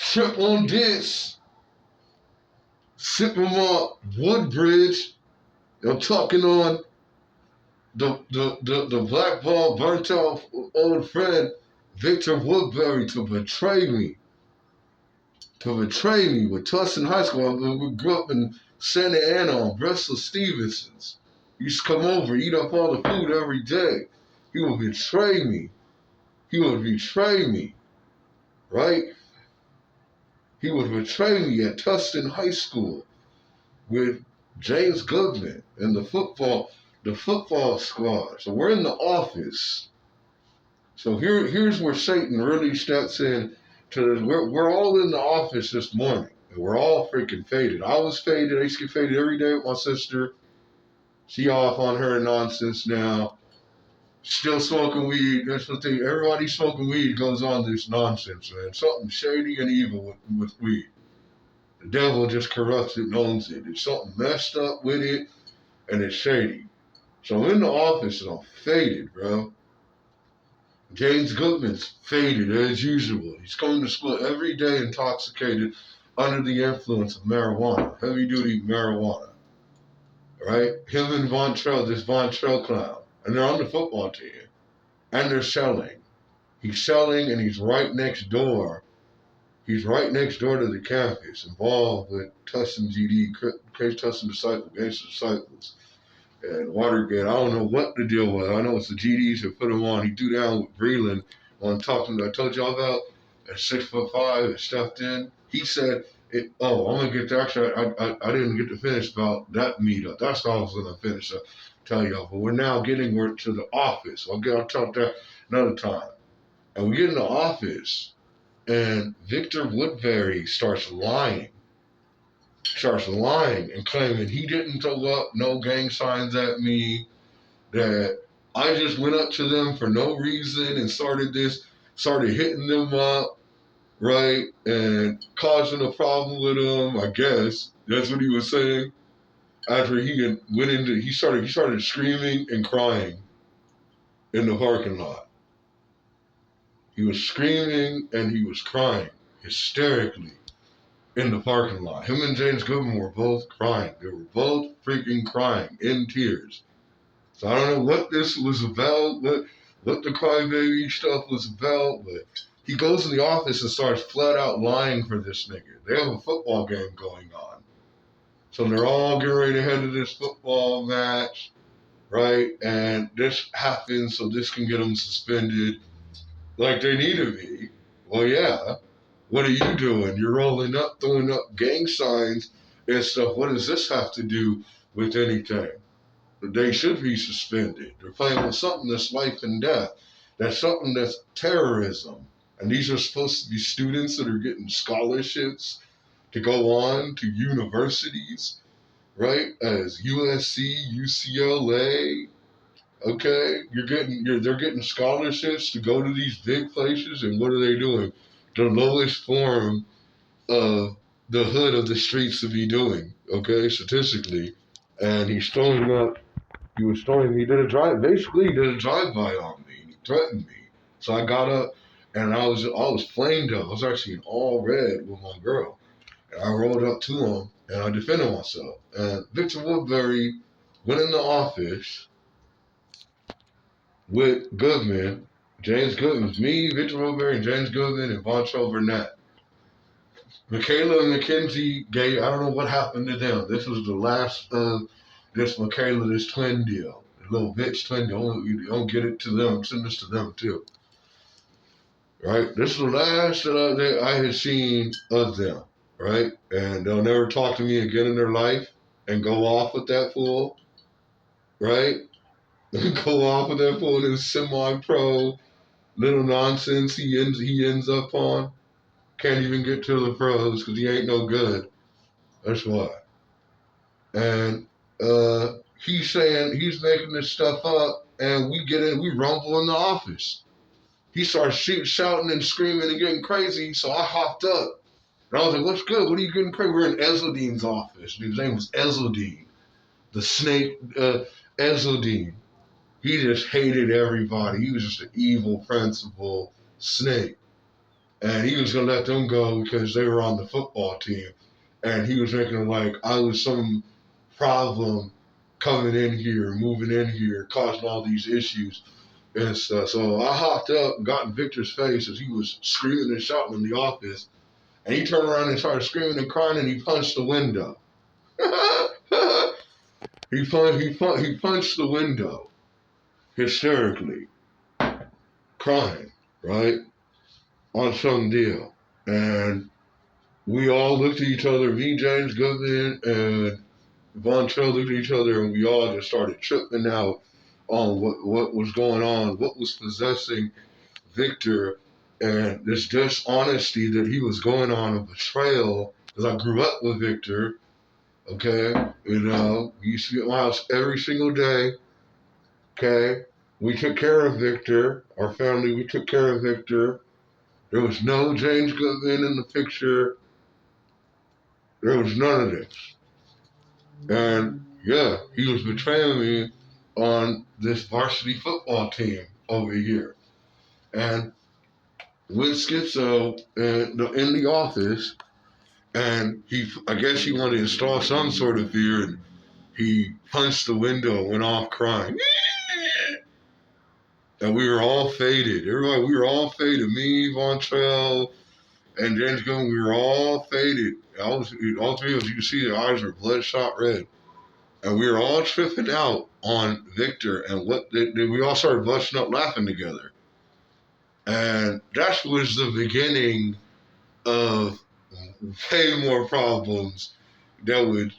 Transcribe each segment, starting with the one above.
trip on this, sipping my Woodbridge. I'm talking on the black ball burnt off old friend Victor Woodbury to betray me. With TUSTIN High School. We grew up in Santa Ana on Bristol Stevenson's. He used to come over, eat up all the food every day. He would betray me. Right? He would betray me at TUSTIN High School with James Goodman and the football squad. So we're in the office. So here's where Satan really steps in to this. We're all in the office this morning, and we're all freaking faded. I was faded. I used to get faded every day with my sister. She off on her nonsense now. Still smoking weed. That's the thing. Everybody smoking weed goes on this nonsense, man. Something shady and evil with weed. The devil just corrupts it and owns it. There's something messed up with it, and it's shady. So I'm in the office and I'm faded, bro. James Goodman's faded as usual. He's coming to school every day intoxicated under the influence of marijuana, heavy duty marijuana. Right? Him and this Von Trell clown. And they're on the football team. And they're selling. He's selling and he's right next door. He's right next door to the campus, involved with TUSTIN GD, TUSTIN Disciples. And Watergate, I don't know what the deal was. I know it's the GDs that put him on. He threw down with Breland on talking I told y'all about at 6'5" and stepped in. He said, I'm gonna get to actually I didn't get to finish about that meetup. That's what I was gonna finish tell y'all. But we're now getting to the office. I'll talk that another time. And we get in the office and Victor Woodbury starts lying and claiming he didn't throw up no gang signs at me, that I just went up to them for no reason and started hitting them up, right, and causing a problem with them, I guess. That's what he was saying. After he started screaming and crying in the parking lot. He was screaming and he was crying hysterically in the parking lot. Him and James Goodman were both crying. They were both freaking crying in tears. So I don't know what this was about, what the crybaby stuff was about, but he goes in the office and starts flat out lying for this nigga. They have a football game going on. So they're all getting ready to head to this football match, right? And this happens so this can get them suspended like they need to be. Well, yeah. What are you doing? You're rolling up, throwing up gang signs and stuff. What does this have to do with anything? They should be suspended. They're playing with something that's life and death. That's something that's terrorism. And these are supposed to be students that are getting scholarships to go on to universities, right? As USC, UCLA. Okay, they're getting scholarships to go to these big places, and what are they doing? The lowest form of the hood of the streets to be doing, okay, statistically. And he did a drive-by on me. He threatened me. So I got up and I was flamed up. I was actually in all red with my girl. And I rolled up to him and I defended myself. And Victor Woodbury went in the office with Goodman. James Goodman, me, Victor Woodbury, and James Goodman, and Vontrell Burnett. Michaela and Mackenzie I don't know what happened to them. This was the last of this twin deal. The little bitch twin deal. You don't get it to them. Send this to them, too. Right? This is the last that I had seen of them. Right? And they'll never talk to me again in their life and go off with that fool. Right? Go off with that fool in his semi-pro little nonsense he ends up on. Can't even get to the pros because he ain't no good. That's why. And he's saying he's making this stuff up, and we rumble in the office. He starts shouting and screaming and getting crazy, so I hopped up. And I was like, what's good? What are you getting crazy? We're in Ezeldine's office. His name was Ezeldine. The snake, Ezeldine. He just hated everybody. He was just an evil principal snake. and he was gonna let them go because they were on the football team, and he was making like I was some problem coming in here, moving in here, causing all these issues and stuff. So I hopped up and got in Victor's face as he was screaming and shouting in the office, and he turned around and started screaming and crying, and he punched the window. he punched the window hysterically, crying, right, on some deal. And we all looked at each other, me, James Goodman, and Von Trail looked at each other, and we all just started tripping out on what was going on, what was possessing Victor, and this dishonesty that he was going on, a betrayal, because I grew up with Victor, okay? You know, he used to be at my house every single day, okay? We took care of Victor, our family, we took care of Victor. There was no James Goodman in the picture. There was none of this. And yeah, he was betraying me on this varsity football team over here. And with Schizo in the office, and I guess he wanted to install some sort of fear, and he punched the window, went off crying. And we were all faded. Everybody, we were all faded. Me, Von Trail, and James Gunn, we were all faded. All three of us, you can see their eyes were bloodshot red. And we were all tripping out on Victor, and we all started busting up laughing together. And that was the beginning of way more problems that would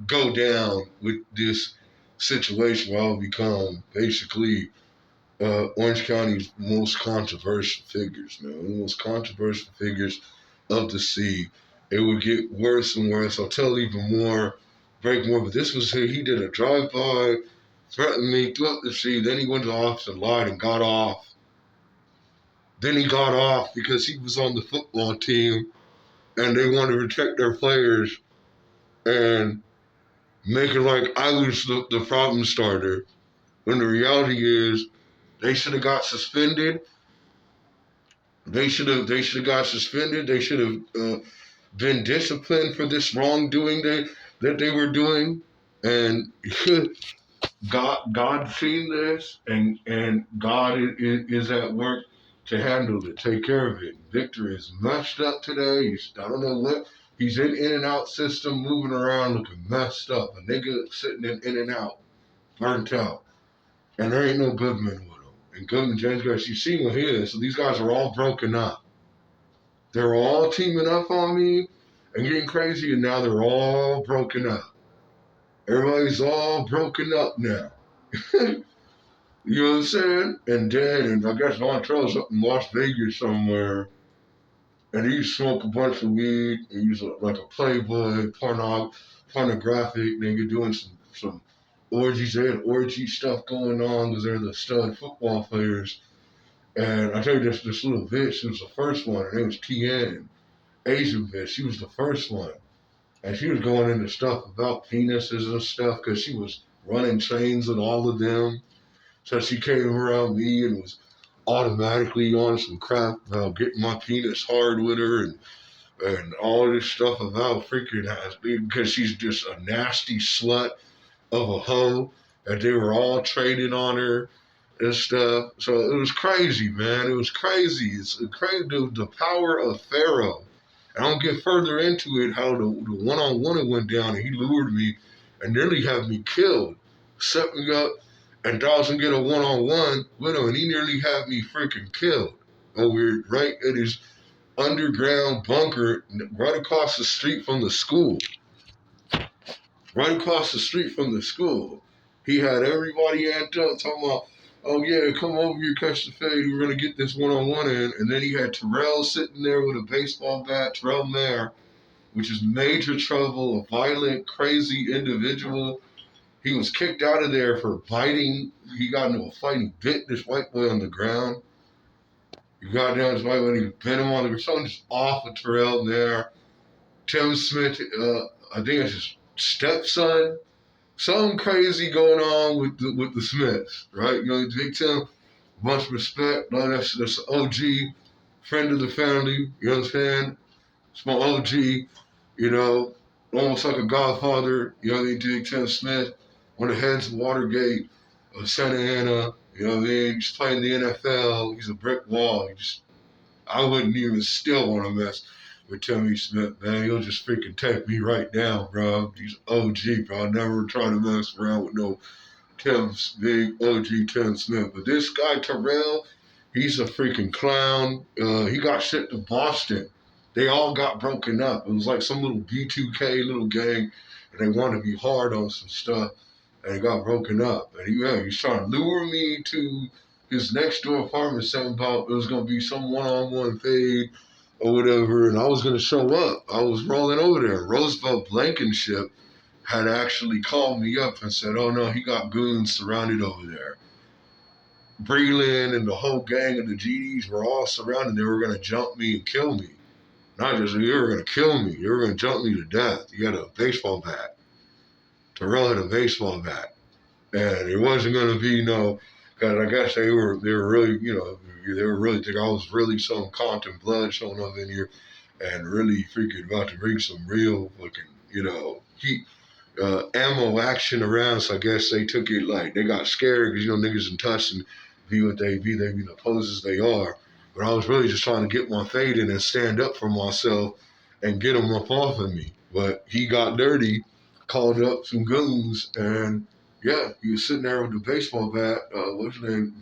go down with this situation where I would become basically Orange County's most controversial figures, man. The most controversial figures of the sea. It would get worse and worse. I'll tell even more, break more, but this was he did a drive-by, threatened me, threw up the sea, then he went to the office and lied and got off. Then he got off because he was on the football team and they wanted to protect their players and make it like I was the problem starter. When the reality is they should have got suspended. They should have got suspended. They should have been disciplined for this wrongdoing that they were doing. And God seen this, and God is at work to handle it, take care of it. Victor is messed up today. I don't know what. He's in and out system, moving around, looking messed up. A nigga sitting in and out, burnt out. And there ain't no Goodman with him. And Goodman, James Garrett, you see what he is. So these guys are all broken up. They're all teaming up on me and getting crazy, and now they're all broken up. Everybody's all broken up now. You know what I'm saying? And dead, and I guess Von Trail's up in Las Vegas somewhere, and he smoked a bunch of weed, and he's like a playboy, pornographic nigga doing some orgies. They had orgy stuff going on because they're the stud football players. And I tell you, this little bitch, she was the first one. Her name was TN, Asian bitch. She was the first one. And she was going into stuff about penises and stuff because she was running trains with all of them. So she came around me and was automatically on some crap about getting my penis hard with her and all this stuff about freaking ass because she's just a nasty slut of a hoe, and they were all trading on her and stuff. So it was crazy, man. It was crazy. It's crazy, the power of Pharaoh. And I'll get further into it, how the one-on-one it went down, and he lured me and nearly had me killed. Set me up and doesn't get a one-on-one with him, and he nearly had me freaking killed. Over right at his underground bunker right across the street from the school. Right across the street from the school. He had everybody amped up talking about, oh yeah, come over here, catch the fade, we're going to get this one-on-one in. And then he had Terrell sitting there with a baseball bat, Terrell Mayer, which is major trouble, a violent, crazy individual. He was kicked out of there for biting. He got into a fight, he bit this white boy on the ground. He got down this white boy, he bit him on the ground. Something just off of Terrell Mayer. Tim Smith, I think it's his stepson. Something crazy going on with the Smiths, right? You know, Big Tim, much respect. No, that's OG. friend of the family, you know what I'm saying? It's my OG, you know, almost like a godfather, you know what I mean? Dig Tim Smith, one of the heads of Watergate, of Santa Ana, you know what I mean? He's playing the NFL, he's a brick wall. I wouldn't even still want to mess with Timmy Smith, man. He'll just freaking take me right down, bro. He's OG, bro. I never try to mess around with no big OG Tim Smith. But this guy, Terrell, he's a freaking clown. He got shipped to Boston. They all got broken up. It was like some little B2K little gang, and they wanted to be hard on some stuff, and it got broken up. And he's trying to lure me to his next door apartment, saying about it was going to be some one-on-one fade or whatever, and I was going to show up. I was rolling over there. Roosevelt Blankenship had actually called me up and said, oh no, he got goons surrounded over there. Breland and the whole gang of the GDs were all surrounded. They were going to jump me and kill me. Not just, they were going to kill me. They were going to jump me to death. He had a baseball bat. Terrell had a baseball bat. And it wasn't going to be because I guess they were really, they were really thinking I was really some Compton blood showing up in here and really freaking about to bring some real fucking, heat. Ammo action around, so I guess they took it like they got scared because niggas in TUSTIN be what they be the poses they are. But I was really just trying to get my fade in and stand up for myself and get them up off of me. But he got dirty, called up some goons, and yeah, he was sitting there with the baseball bat. What's his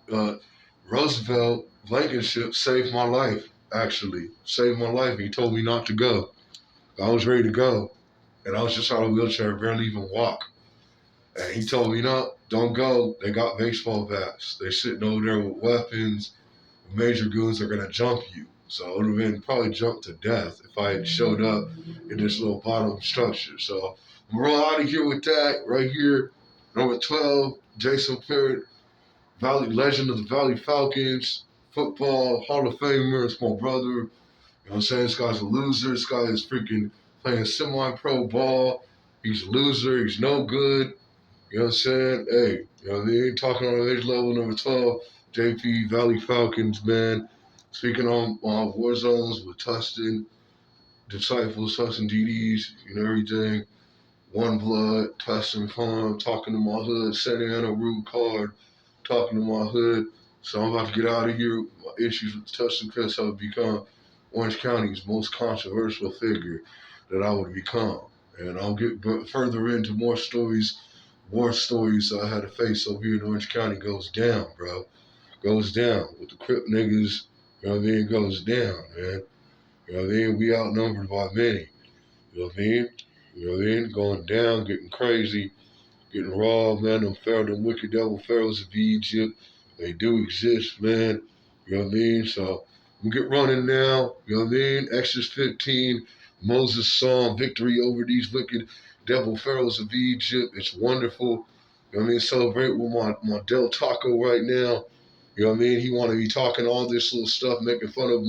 name? Roosevelt Blankenship saved my life. Actually, saved my life. He told me not to go. I was ready to go. And I was just out of a wheelchair, barely even walk. And he told me, no, don't go. They got baseball bats. They're sitting over there with weapons. Major goons are going to jump you. So it would have been probably jumped to death if I had showed up in this little bottom structure. So I'm rolling out of here with that right here. Number 12, Jason Parrott, legend of the Valley Falcons, football, Hall of Famer. It's my brother. You know what I'm saying? This guy's a loser. This guy is freaking playing semi-pro ball. He's a loser. He's no good. You know what I'm saying? Hey, they ain't talking on age level number 12. JP, Valley Falcons, man. Speaking on war zones with TUSTIN, Disciples, TUSTIN DDs, everything. One Blood, TUSTIN Farm, talking to my hood, Santa Ana Root Card, talking to my hood. So I'm about to get out of here. My issues with TUSTIN CRips have become Orange County's most controversial figure that I would become. And I'll get further into more stories, war stories I had to face over here in Orange County. Goes down, bro. Goes down. With the Crip niggas, goes down, man. We outnumbered by many. Going down, getting crazy, getting raw, man. Them wicked devil pharaohs of Egypt, they do exist, man. So we get running now, Exodus 15, Moses' song, victory over these wicked devil pharaohs of Egypt. It's wonderful. Celebrate with my Del Taco right now. He want to be talking all this little stuff, making fun of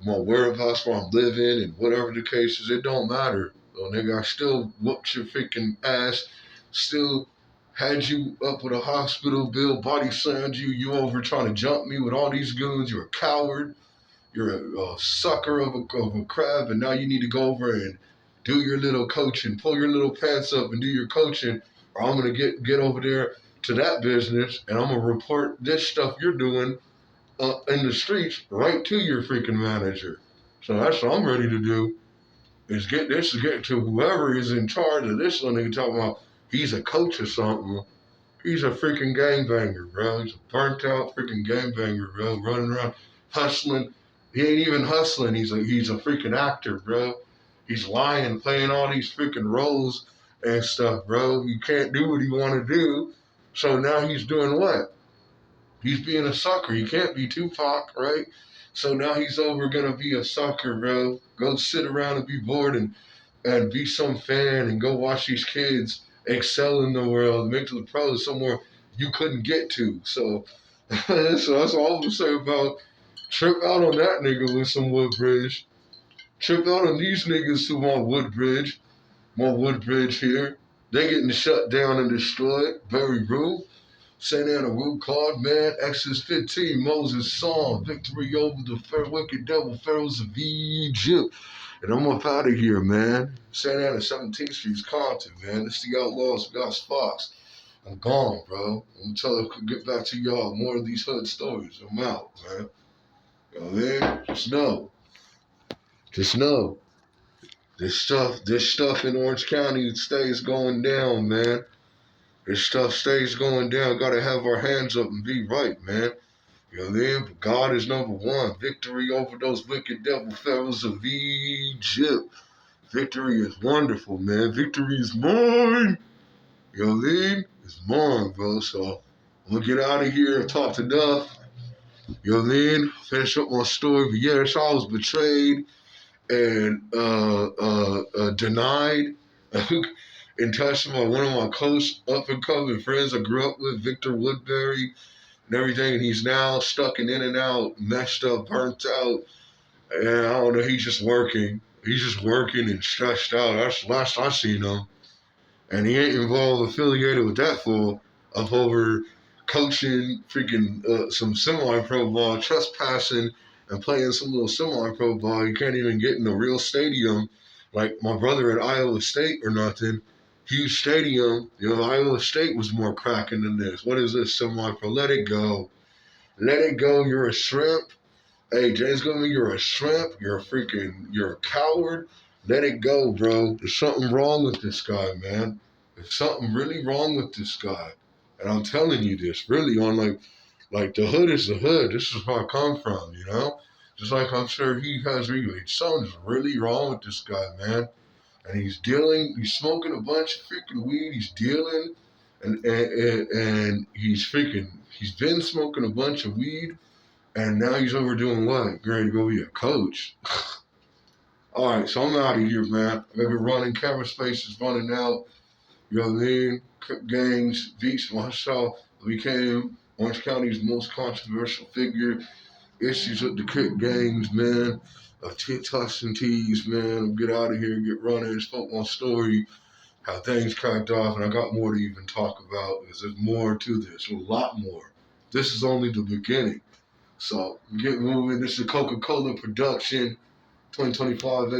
my whereabouts where I'm living and whatever the case is. It don't matter. Nigga, I still whooped your freaking ass, still had you up with a hospital bill, body slammed you, you over trying to jump me with all these goons. You're a coward. You're a sucker of a crab, and now you need to go over and do your little coaching, pull your little pants up and do your coaching, or I'm going to get over there to that business, and I'm going to report this stuff you're doing in the streets right to your freaking manager. So that's what I'm ready to do. Is get to whoever is in charge of this one. They talking about he's a coach or something. He's a freaking gangbanger, bro. He's a burnt out freaking gangbanger, bro. Running around hustling. He ain't even hustling. He's a freaking actor, bro. He's lying, playing all these freaking roles and stuff, bro. You can't do what you want to do. So now he's doing what? He's being a sucker. He can't be Tupac, right? So now he's over gonna be a sucker, bro. Go sit around and be bored and be some fan and go watch these kids excel in the world, make to the pros somewhere you couldn't get to. So, so that's all I'm gonna say about trip out on that nigga with some Woodbridge. Trip out on these niggas who want Woodbridge here. They getting shut down and destroyed. Very rude. St. Anna, Root, Claude, man, Exodus 15, Moses' song, victory over the wicked devil, pharaohs of Egypt. And I'm up out of here, man. St. Anna, 17th Street's Compton, man. It's the Outlaws, Gus Fox. I'm gone, bro. I'm telling you, get back to y'all more of these hood stories. I'm out, man. You know what I mean? Just know. This stuff in Orange County stays going down, man. This stuff stays going down. Gotta have our hands up and be right, man. You know what I mean? But God is number one. Victory over those wicked devil pharaohs of Egypt. Victory is wonderful, man. Victory is mine. You know what I mean? It's mine, bro. So I'm gonna get out of here and talk to Duff. You know what I mean? Finish up my story. But yeah, that's how I was betrayed and denied in touch with one of my close up and coming friends I grew up with, Victor Woodbury, and everything. And he's now stuck in and out, messed up, burnt out. And I don't know, he's just working. He's just working and stressed out. That's the last I seen him. And he ain't involved, affiliated with that fool up over coaching freaking some semi-pro ball, trespassing, and playing some little semi-pro ball. You can't even get in a real stadium like my brother at Iowa State or nothing. Huge stadium. You know, Iowa State was more cracking than this. What is this semi-pro? Let it go. Let it go. You're a shrimp. Hey, James Goodman, you're a shrimp. You're a coward. Let it go, bro. There's something wrong with this guy, man. There's something really wrong with this guy. And I'm telling you this, really, on like the hood is the hood. This is where I come from, you know? Just like I'm sure he has really. Something's really wrong with this guy, man. And he's smoking a bunch of freaking weed. He's dealing, and he's been smoking a bunch of weed. And now he's over doing what? Ready to go be a coach. All right, so I'm out of here, man. I've been running. Camera space is running out. You know what I mean? Crip gangs, Beats, myself became Orange County's most controversial figure. Issues with the Crip gangs, man. TUSTIN tees, man. I'll get out of here, get running. Spoke my story, how things cracked off, and I got more to even talk about because there's more to this, a lot more. This is only the beginning. So get moving. This is a Coca-Cola production, 2025.